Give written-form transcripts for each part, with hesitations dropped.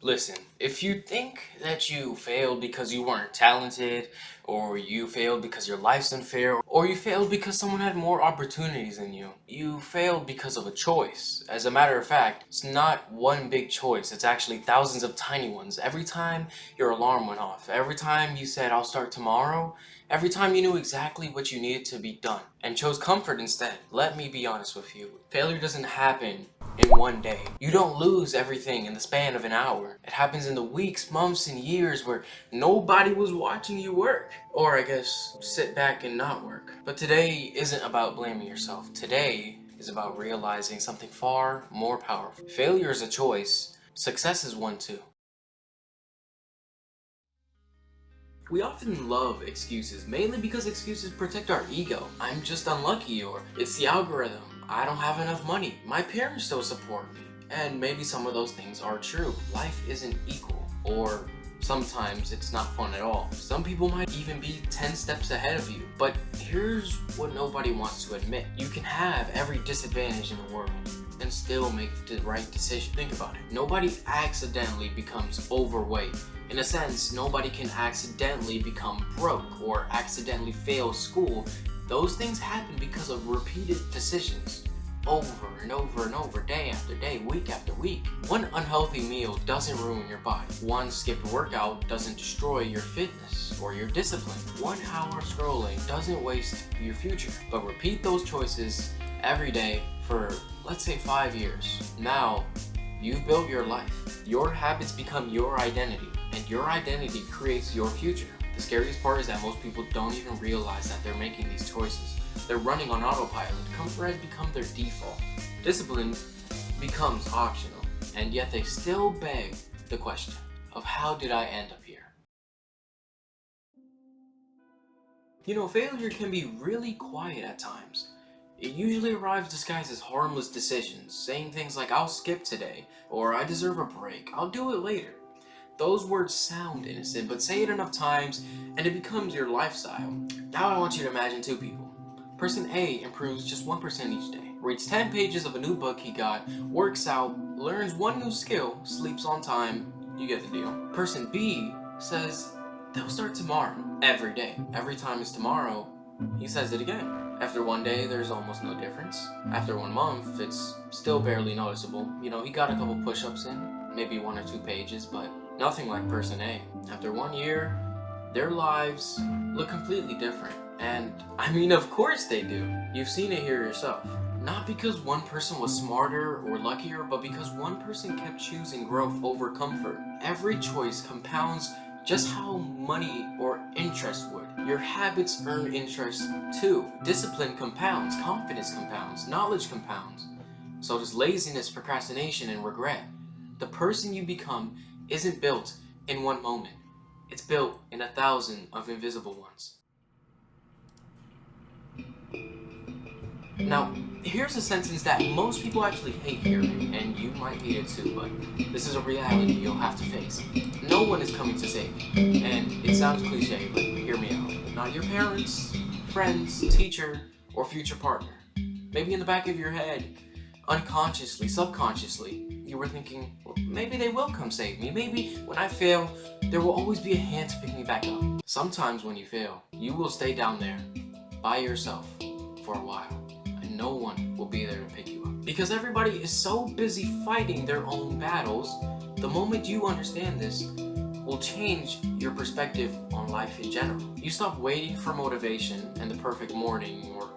Listen, if you think that you failed because you weren't talented, or you failed because your life's unfair, or you failed because someone had more opportunities than you failed because of a choice. As a matter of fact, it's not one big choice, it's actually thousands of tiny ones. Every time your alarm went off, every time you said, I'll start tomorrow, every time you knew exactly what you needed to be done and chose comfort instead. Let me be honest with you. Failure doesn't happen in one day. You don't lose everything in the span of an hour. It happens in the weeks, months, and years where nobody was watching you work. Or I guess, sit back and not work. But today isn't about blaming yourself. Today is about realizing something far more powerful. Failure is a choice. Success is one too. We often love excuses, mainly because excuses protect our ego. I'm just unlucky, or it's the algorithm. I don't have enough money. My parents don't support me. And maybe some of those things are true. Life isn't equal, or sometimes it's not fun at all. Some people might even be 10 steps ahead of you. But here's what nobody wants to admit. You can have every disadvantage in the world and still make the right decision. Think about it. Nobody accidentally becomes overweight. In a sense, nobody can accidentally become broke or accidentally fail school. Those things happen because of repeated decisions. Over and over and over, day after day, week after week. One unhealthy meal doesn't ruin your body. One skipped workout doesn't destroy your fitness or your discipline. 1 hour scrolling doesn't waste your future. But repeat those choices every day for, let's say, 5 years. Now, you've built your life. Your habits become your identity, and your identity creates your future. The scariest part is that most people don't even realize that they're making these choices. They're running on autopilot. Comfort has become their default. Discipline becomes optional, and yet they still beg the question of, how did I end up here? You know, failure can be really quiet at times. It usually arrives disguised as harmless decisions, saying things like, I'll skip today, or I deserve a break, I'll do it later. Those words sound innocent, but say it enough times and it becomes your lifestyle. Now I want you to imagine two people. Person A improves just 1% each day, reads 10 pages of a new book he got, works out, learns one new skill, sleeps on time, you get the deal. Person B says they'll start tomorrow, every day. Every time it's tomorrow, he says it again. After one day, there's almost no difference. After 1 month, it's still barely noticeable. You know, he got a couple push-ups in, maybe 1 or 2 pages, but nothing like person A. After 1 year, their lives look completely different. And I mean, of course they do. You've seen it here yourself. Not because one person was smarter or luckier, but because one person kept choosing growth over comfort. Every choice compounds just how money or interest would. Your habits earn interest too. Discipline compounds, confidence compounds, knowledge compounds. So does laziness, procrastination, and regret. The person you become isn't built in one moment. It's built in 1,000 of invisible ones. Now, here's a sentence that most people actually hate hearing, and you might hate it too, but this is a reality you'll have to face. No one is coming to save you. And it sounds cliche, but hear me out. Not your parents, friends, teacher, or future partner. Maybe in the back of your head, unconsciously, subconsciously, you were thinking, well, maybe they will come save me. Maybe when I fail, there will always be a hand to pick me back up. Sometimes when you fail, you will stay down there by yourself for a while, and no one will be there to pick you up. Because everybody is so busy fighting their own battles, the moment you understand this, will change your perspective on life in general. You stop waiting for motivation and the perfect morning or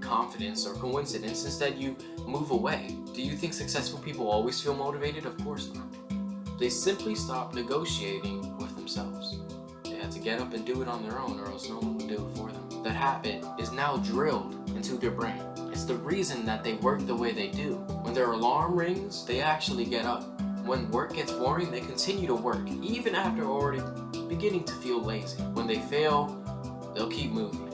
confidence or coincidence. Instead, you move away. Do you think successful people always feel motivated? Of course not. They simply stop negotiating with themselves. They had to get up and do it on their own, or else no one would do it for them. That habit is now drilled into their brain. It's the reason that they work the way they do. When their alarm rings, they actually get up. When work gets boring, they continue to work, even after already beginning to feel lazy. When they fail, they'll keep moving.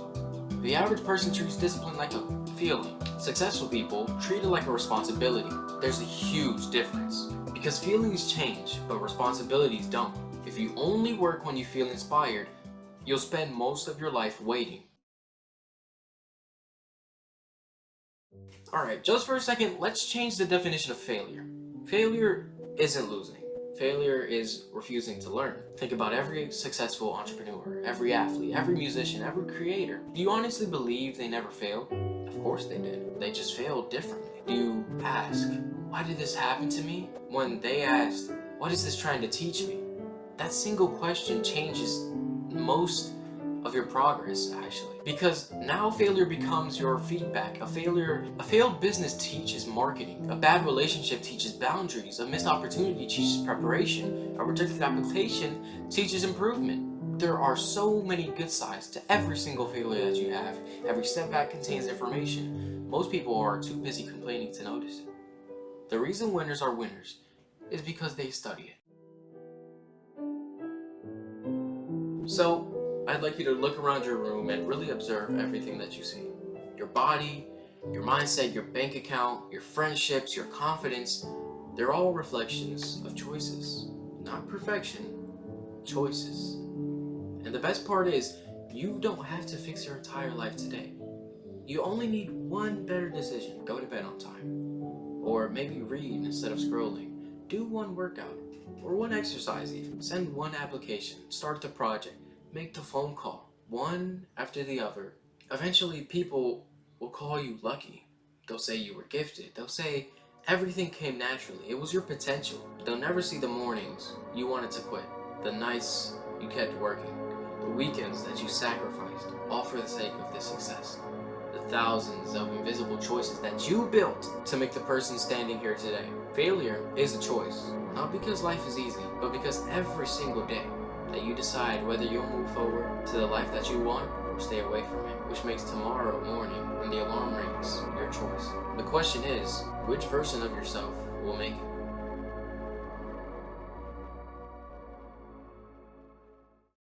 The average person treats discipline like a feeling. Successful people treat it like a responsibility. There's a huge difference. Because feelings change, but responsibilities don't. If you only work when you feel inspired, you'll spend most of your life waiting. Alright, just for a second, let's change the definition of failure. Failure isn't losing. Failure is refusing to learn. Think about every successful entrepreneur, every athlete, every musician, every creator. Do you honestly believe they never failed? Of course they did. They just failed differently. Do you ask, why did this happen to me? When they asked, what is this trying to teach me? That single question changes most of your progress, actually. Because now failure becomes your feedback. A failed business teaches marketing. A bad relationship teaches boundaries. A missed opportunity teaches preparation. A rejected application teaches improvement. There are so many good sides to every single failure that you have. Every setback contains information. Most people are too busy complaining to notice it. The reason winners are winners is because they study it. So, I'd like you to look around your room and really observe everything that you see. Your body, your mindset, your bank account, your friendships, your confidence, they're all reflections of choices. Not perfection, choices. And the best part is, you don't have to fix your entire life today. You only need one better decision. Go to bed on time. Or maybe read instead of scrolling. Do one workout. Or one exercise even. Send one application. Start the project. Make the phone call. One after the other. Eventually people will call you lucky. They'll say you were gifted. They'll say everything came naturally. It was your potential. They'll never see the mornings you wanted to quit. The nights you kept working. The weekends that you sacrificed. All for the sake of this success. The thousands of invisible choices that you built to make the person standing here today. Failure is a choice, not because life is easy, but because every single day that you decide whether you'll move forward to the life that you want or stay away from it, which makes tomorrow morning when the alarm rings your choice. The question is, which version of yourself will make it?